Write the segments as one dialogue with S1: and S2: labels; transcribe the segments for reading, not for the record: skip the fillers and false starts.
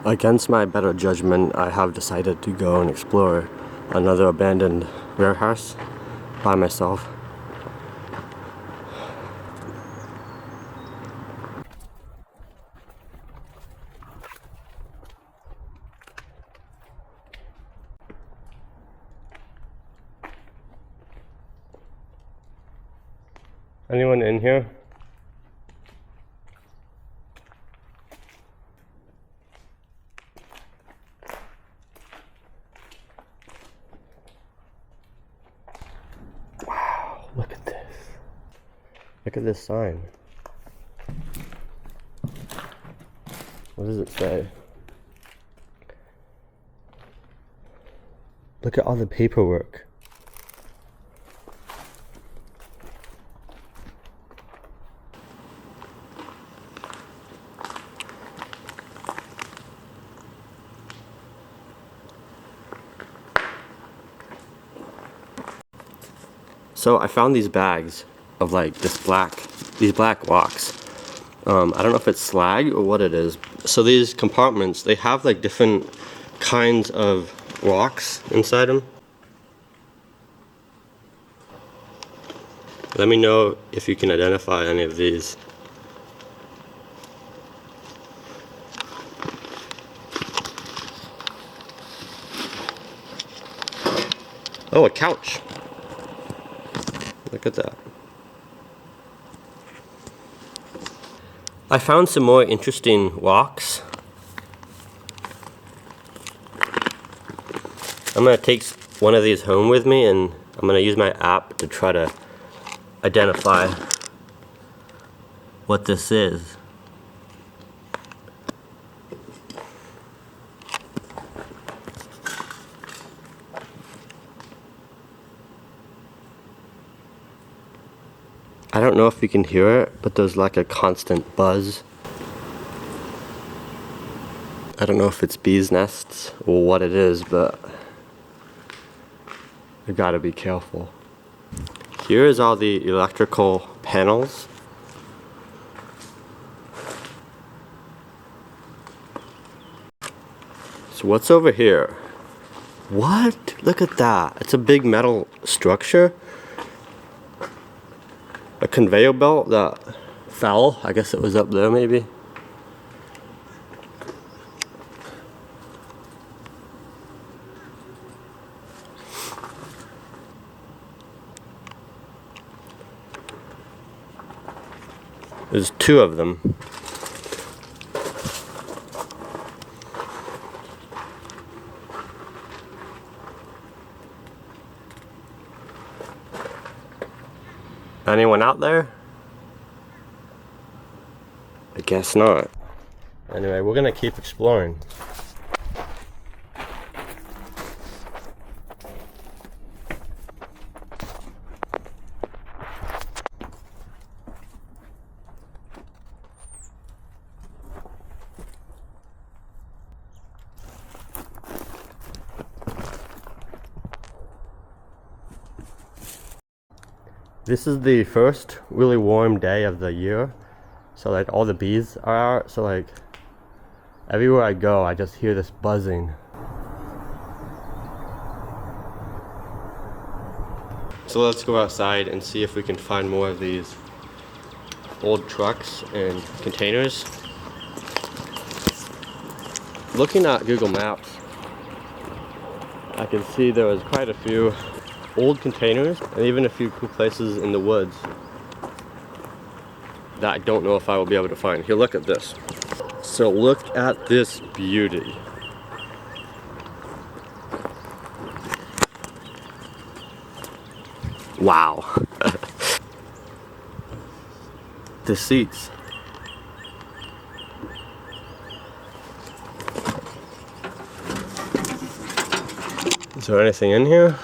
S1: Against my better judgment, I have decided to go and explore another abandoned warehouse by myself. Anyone in here? Wow, look at this. Look at this sign. What does it say? Look at all the paperwork. So I found these bags of like these black rocks. I don't know if it's slag or what it is. So these compartments, they have like different kinds of rocks inside them. Let me know if you can identify any of these. Oh, a couch. Look at that. I found some more interesting rocks. I'm going to take one of these home with me and I'm going to use my app to try to identify what this is. I don't know if you can hear it, but there's like a constant buzz. I don't know if it's bees' nests or what it is, but you gotta be careful. Here is all the electrical panels. So what's over here? What? Look at that. It's a big metal structure. A conveyor belt that fell. I guess it was up there maybe. There's two of them. Anyone out there? I guess not. Anyway, we're gonna keep exploring. This is the first really warm day of the year, so like all the bees are out, so like everywhere I go I just hear this buzzing. So let's go outside and see if we can find more of these old trucks and containers. Looking at Google Maps, I can see there was quite a few old containers and even a few cool places in the woods that I don't know if I will be able to find. Here, look at this. So look at this beauty. Wow. The seats. Is there anything in here?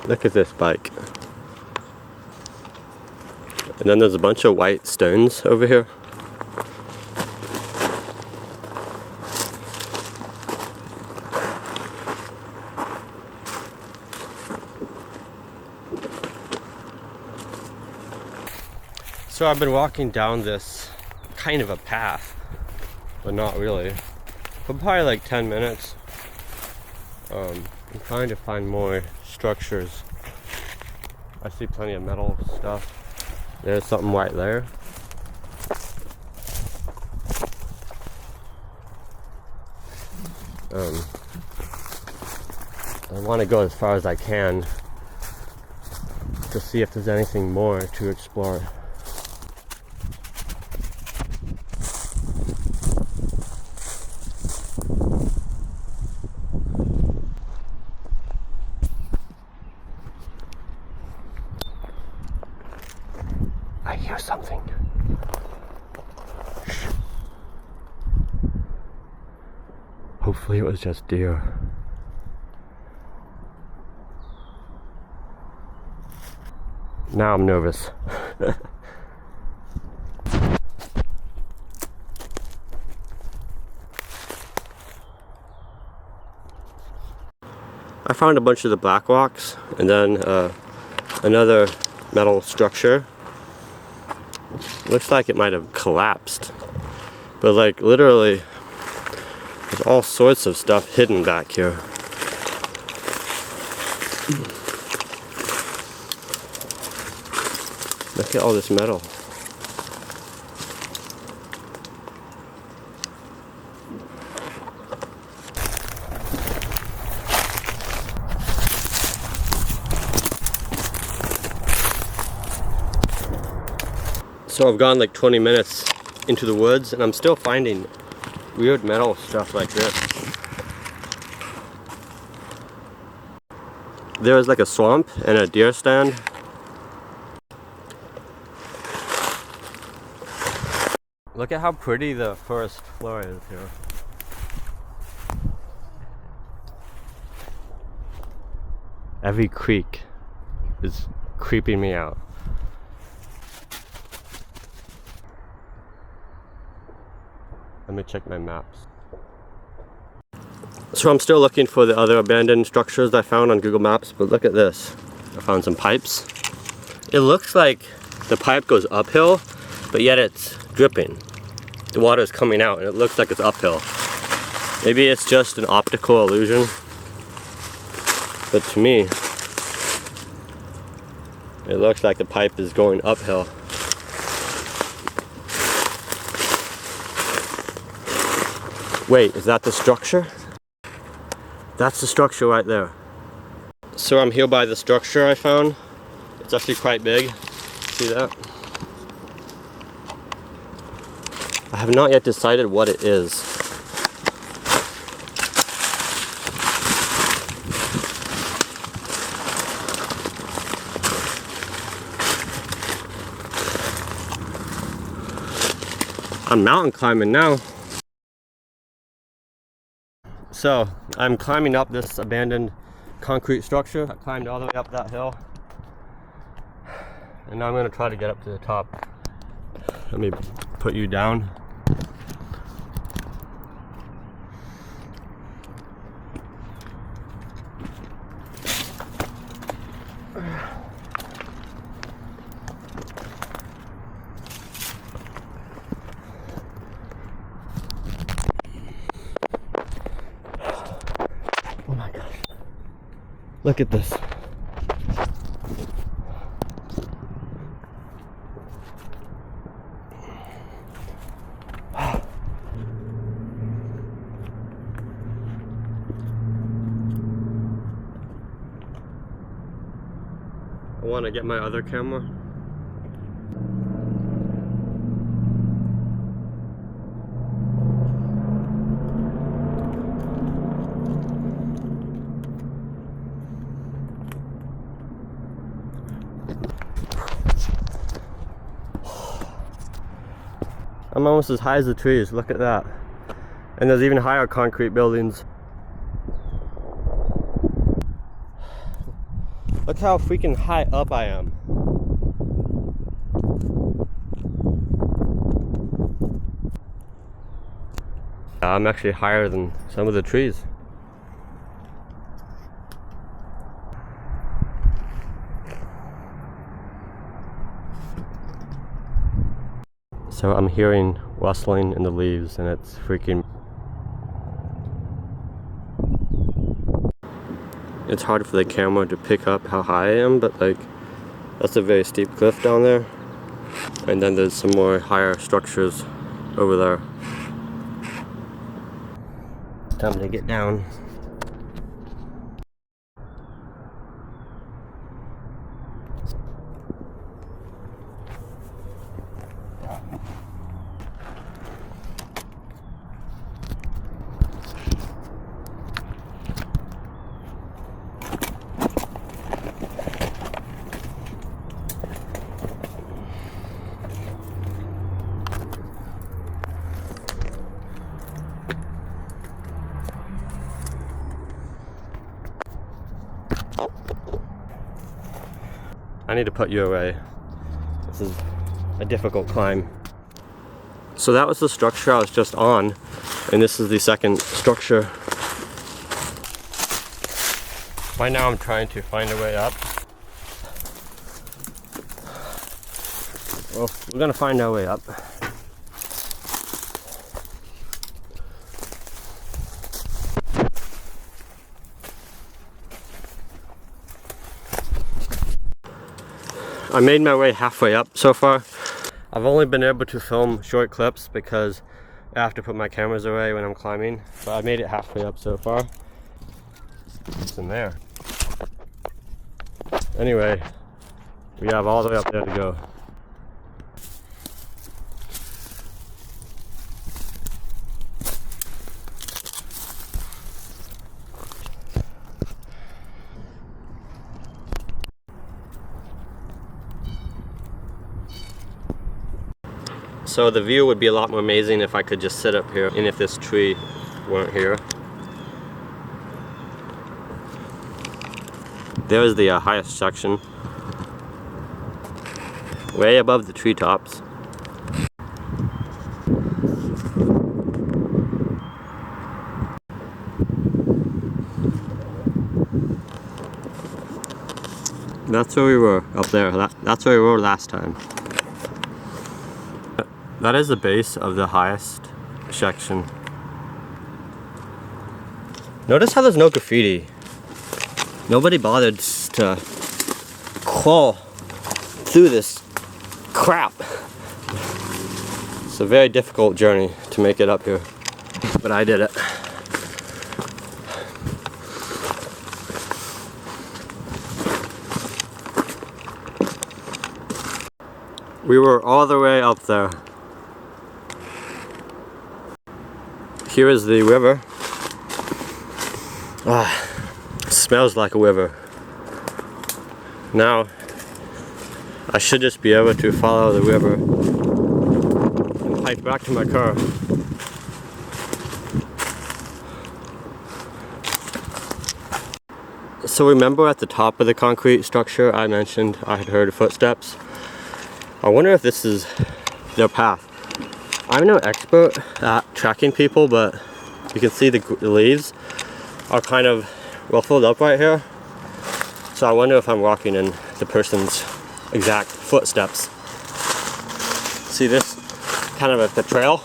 S1: Look at this bike. And then there's a bunch of white stones over here. So I've been walking down this kind of a path, but not really, for probably like 10 minutes. I'm trying to find more structures. I see plenty of metal stuff. There's something right there. I want to go as far as I can to see if there's anything more to explore. I hear something. Hopefully it was just deer. Now I'm nervous. I found a bunch of the black rocks and then another metal structure. Looks like it might have collapsed, but like literally there's all sorts of stuff hidden back here. Look at all this metal. So I've gone like 20 minutes into the woods and I'm still finding weird metal stuff like this. There's like a swamp and a deer stand. Look at how pretty the forest floor is here. Every creek is creeping me out. Let me check my maps. So I'm still looking for the other abandoned structures I found on Google Maps, but look at this. I found some pipes. It looks like the pipe goes uphill, but yet it's dripping. The water is coming out and it looks like it's uphill. Maybe it's just an optical illusion, but to me, it looks like the pipe is going uphill. Wait, is that the structure? That's the structure right there. So I'm here by the structure I found. It's actually quite big. See that? I have not yet decided what it is. I'm mountain climbing now. So I'm climbing up this abandoned concrete structure. I climbed all the way up that hill. And now I'm going to try to get up to the top. Let me put you down. Oh my gosh. Look at this. I want to get my other camera. I'm almost as high as the trees, look at that. And there's even higher concrete buildings. Look how freaking high up I am. I'm actually higher than some of the trees. So I'm hearing rustling in the leaves and it's freaking... It's hard for the camera to pick up how high I am, but like, that's a very steep cliff down there. And then there's some more higher structures over there. Time to get down. I need to put you away. This is a difficult climb. So that was the structure I was just on, and this is the second structure. Right now I'm trying to find a way up. Well, we're gonna find our way up. I made my way halfway up so far. I've only been able to film short clips because I have to put my cameras away when I'm climbing, but I made it halfway up so far. What's in there? Anyway, we have all the way up there to go. So the view would be a lot more amazing if I could just sit up here and if this tree weren't here. There's the highest section, way above the treetops. That's where we were, up there. That's where we were last time. That is the base of the highest section. Notice how there's no graffiti. Nobody bothered to crawl through this crap. It's a very difficult journey to make it up here, but I did it. We were all the way up there. Here is the river. Smells like a river. Now, I should just be able to follow the river and hike back to my car. So remember at the top of the concrete structure I mentioned I had heard footsteps? I wonder if this is their path. I'm no expert at tracking people, but you can see the leaves are kind of ruffled up right here. So I wonder if I'm walking in the person's exact footsteps. See this kind of at the trail?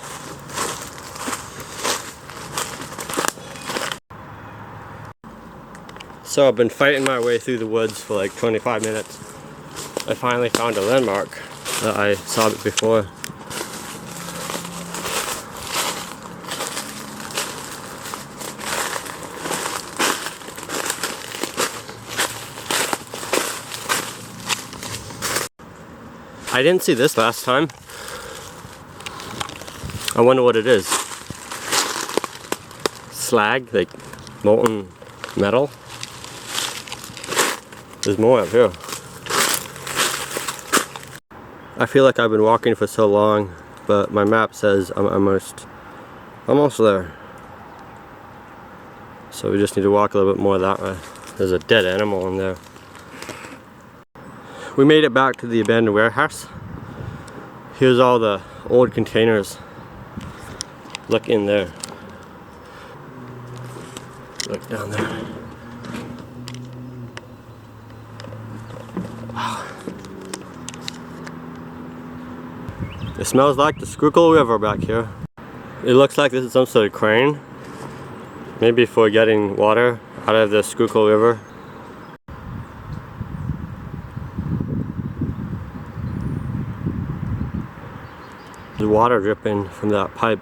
S1: So I've been fighting my way through the woods for like 25 minutes. I finally found a landmark that I saw it before. I didn't see this last time. I wonder what it is. Slag, like molten metal. There's more up here. I feel like I've been walking for so long, but my map says I'm almost there. So we just need to walk a little bit more that way. There's a dead animal in there. We made it back to the abandoned warehouse. Here's all the old containers. Look in there. Look down there. Wow. It smells like the Schuylkill River back here. It looks like this is some sort of crane. Maybe for getting water out of the Schuylkill River. The water dripping from that pipe.